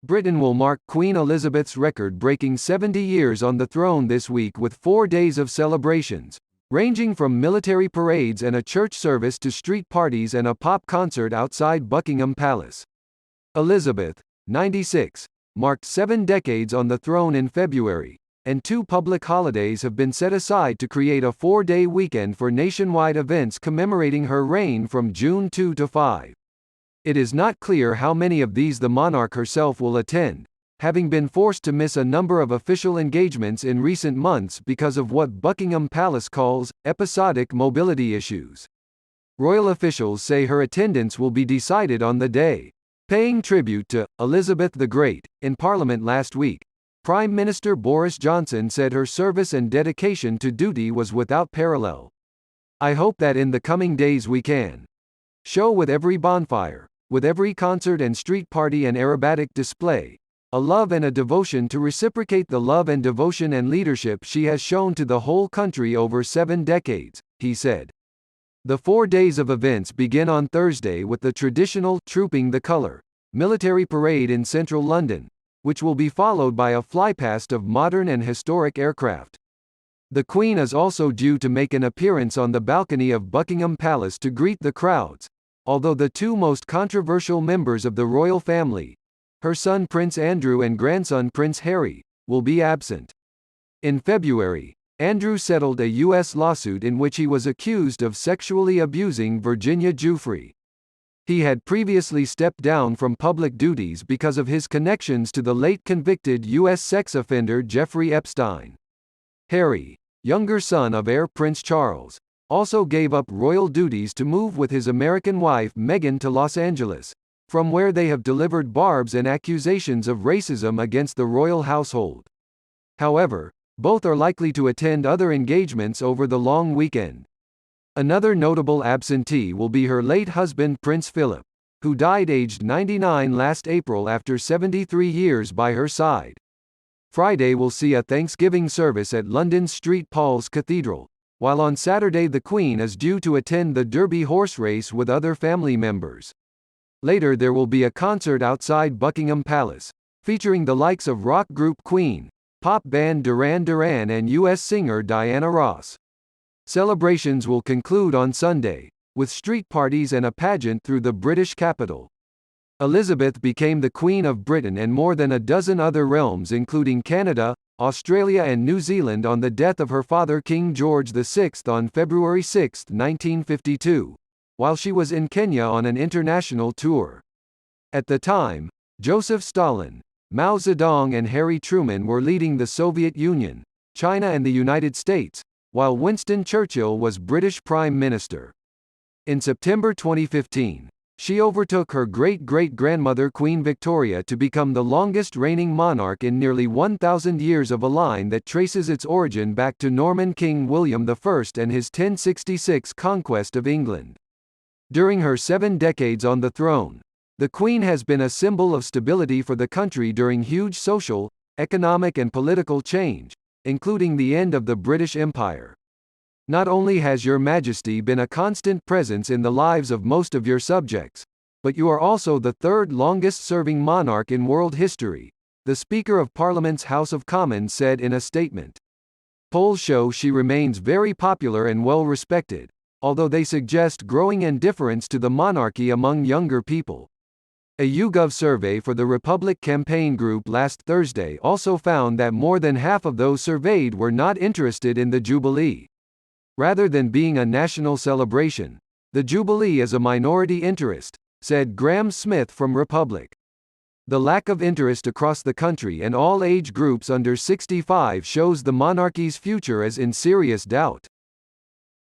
Britain will mark Queen Elizabeth's record-breaking 70 years on the throne this week with 4 days of celebrations, ranging from military parades and a church service to street parties and a pop concert outside Buckingham Palace. Elizabeth, 96, marked 7 decades on the throne in February, and 2 public holidays have been set aside to create a 4-day weekend for nationwide events commemorating her reign from June 2 to 5. It is not clear how many of these the monarch herself will attend, having been forced to miss a number of official engagements in recent months because of what Buckingham Palace calls episodic mobility issues. Royal officials say her attendance will be decided on the day. Paying tribute to Elizabeth the Great in Parliament last week, Prime Minister Boris Johnson said her service and dedication to duty was without parallel. "I hope that in the coming days we can show with every bonfire, with every concert and street party and aerobatic display, a love and a devotion to reciprocate the love and devotion and leadership she has shown to the whole country over 7 decades," he said. The 4 days of events begin on Thursday with the traditional Trooping the Colour military parade in central London, which will be followed by a flypast of modern and historic aircraft. The Queen is also due to make an appearance on the balcony of Buckingham Palace to greet the crowds, although the 2 most controversial members of the royal family, her son Prince Andrew and grandson Prince Harry, will be absent. In February, Andrew settled a U.S. lawsuit in which he was accused of sexually abusing Virginia Giuffre. He had previously stepped down from public duties because of his connections to the late convicted U.S. sex offender Jeffrey Epstein. Harry, younger son of heir Prince Charles, also gave up royal duties to move with his American wife Meghan to Los Angeles, from where they have delivered barbs and accusations of racism against the royal household. However, both are likely to attend other engagements over the long weekend. Another notable absentee will be her late husband Prince Philip, who died aged 99 last April after 73 years by her side. Friday will see a Thanksgiving service at London's St Paul's Cathedral, while on Saturday the Queen is due to attend the Derby horse race with other family members. Later there will be a concert outside Buckingham Palace, featuring the likes of rock group Queen, pop band Duran Duran and U.S. singer Diana Ross. Celebrations will conclude on Sunday, with street parties and a pageant through the British capital. Elizabeth became the Queen of Britain and more than a dozen other realms including Canada, Australia and New Zealand on the death of her father King George VI on February 6, 1952, while she was in Kenya on an international tour. At the time, Joseph Stalin, Mao Zedong and Harry Truman were leading the Soviet Union, China and the United States, while Winston Churchill was British Prime Minister. In September 2015, she overtook her great-great-grandmother Queen Victoria to become the longest-reigning monarch in nearly 1,000 years of a line that traces its origin back to Norman King William I and his 1066 conquest of England. During her 7 decades on the throne, the Queen has been a symbol of stability for the country during huge social, economic and political change, including the end of the British Empire. Not only has Your Majesty been a constant presence in the lives of most of your subjects, but you are also the 3rd longest-serving monarch in world history, the Speaker of Parliament's House of Commons said in a statement. Polls show she remains very popular and well-respected, although they suggest growing indifference to the monarchy among younger people. A YouGov survey for the Republic Campaign Group last Thursday also found that more than half of those surveyed were not interested in the Jubilee. Rather than being a national celebration, the Jubilee is a minority interest, said Graham Smith from Republic. The lack of interest across the country and all age groups under 65 shows the monarchy's future is in serious doubt.